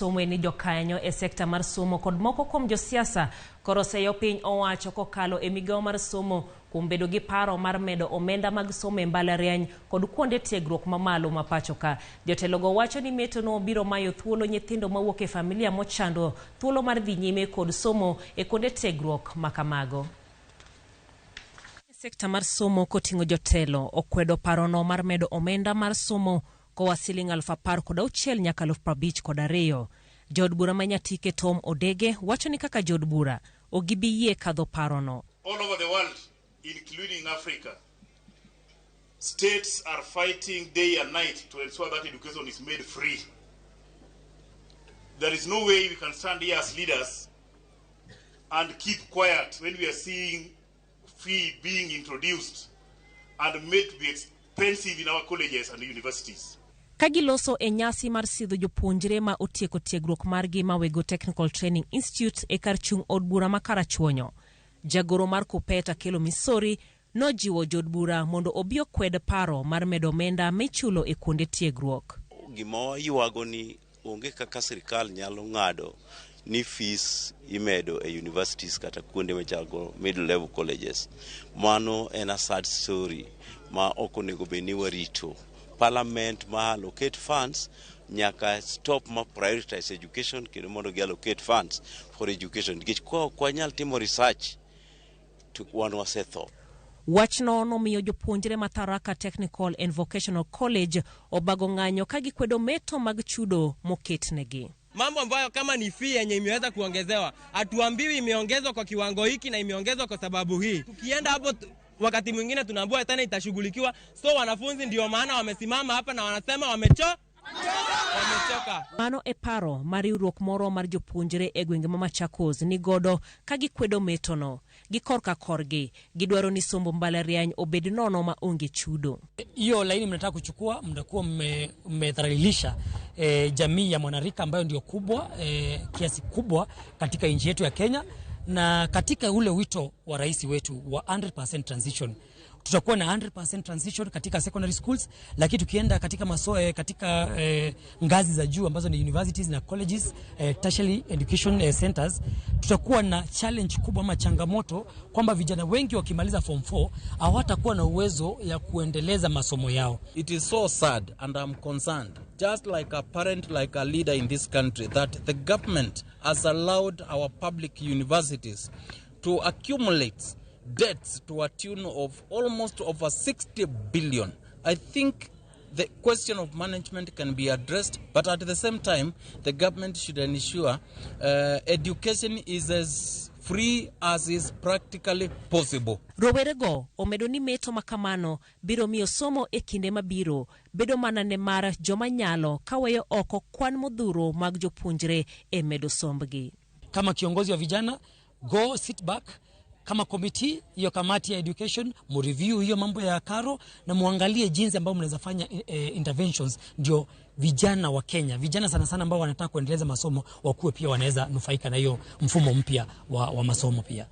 Somo ni jokanyo e sekta mar somo kod moko kuom josiasa koro oseyo piny owacho kokalo e migawo mar somo kuom bedo gi paro mar medo omenda mag somo e mbalariany kod kuonde tiegruok mamalo ma pacho ka. Jotelo go wacho ni meto no biro mayo thuolo nyithindo mawuok e familia mochando thuolo mar dhi nyime kod somo e kuonde tiegruok makamago. Sekta mar somo koting'o jotelo okwedo parono mar medo omenda mar somo kowa siling 10,000 nyaka 52,000. Jod bura manyatike Tom Odege wacho ni kaka jod bura ogibiyie kadho parono. All over the world, including Africa, states are fighting day and night to ensure that education is made free. There is no way we can stand here as leaders and keep quiet when we are seeing fee being introduced and made to be expensive in our colleges and universities. Kagiloso e nyasi mar sidho jopuonjre ma otieko tiegruok margi mawego Technical Training Institute e kar chung' od bura ma Karachuonyo. Jagoro mar Kupeta Kelo Misori nojiwo jod bura mondo obi okwed paro mar medo omenda michulo e kuonde tiegruok. Gimo yuago ni onge kaka sirkal nyalo ng'ado ni fees imedo e universities kata kuonde machago middle level colleges. Mano en a sad story ma okonego beni warito. Parliament ma allocate funds nyaka stop ma prioritize education kendo mondo gi allocate funds for education nikech kwa nyal timo research to wan wasetho. Wachno nomiyo jopuonjre Mataraka Technical and Vocational College obago ng'anyo kagikwedo meto mag chudo moketnegi. Mambo ambayo kama ni fee yenye imeweza kuongezewa, hatuambiwi imeongezwa kwa kiwango hiki na imeongezwa kwa sababu hii. Tukienda hapo wakati mwingine tunaambiwa tena itashughulikiwa. So wanafunzi ndio maana wamesimama hapa na wanasema wamechoka. Mano e paro mariwruok moro mar jopuonjre e gwenge ma Machakos ni godo kagikwedo metono. Gikorka korgi gidwaro ni sombo mbalariany obed nono ma onge chudo. Hiyo laini mnataka kuchukua, mtakuwa mmedhalilisha jamii ya mwanarika ambayo ndio kubwa kiasi kubwa katika nchi yetu ya Kenya. Na katika ule wito wa rais wetu wa 100% transition, tutakuwa na 100% transition katika secondary schools, lakini tukienda katika katika ngazi za juu ambazo ni universities na colleges, tertiary education centers, tutakuwa na challenge kubwa ama changamoto kwamba vijana wengi wakimaliza form 4 hawatakuwa na uwezo ya kuendeleza masomo yao. It is so sad and I'm concerned, just like a parent, like a leader in this country, that the government has allowed our public universities to accumulate debts to a tune of almost over 60 billion. I think the question of management can be addressed, but at the same time, the government should ensure education is as free as is practically possible. Rowerego omedo ni meto makamano biro miyo somo e kinde mabiro bedo mana ne mar joma nyalo kaweyo oko kwan modhuro mag jopuonjre e medo sombgi. Kama kiongozi wa vijana, go sit back. Kama committee, hiyo kamati ya education, mureview hiyo mambo ya karo na muangalie jinsi ambao mnaweza fanya interventions ndio vijana wa Kenya, vijana sana sana ambao wanataka kuendeleza masomo wakuwe pia wanaweza nufaika na hiyo mfumo mpya wa masomo pia.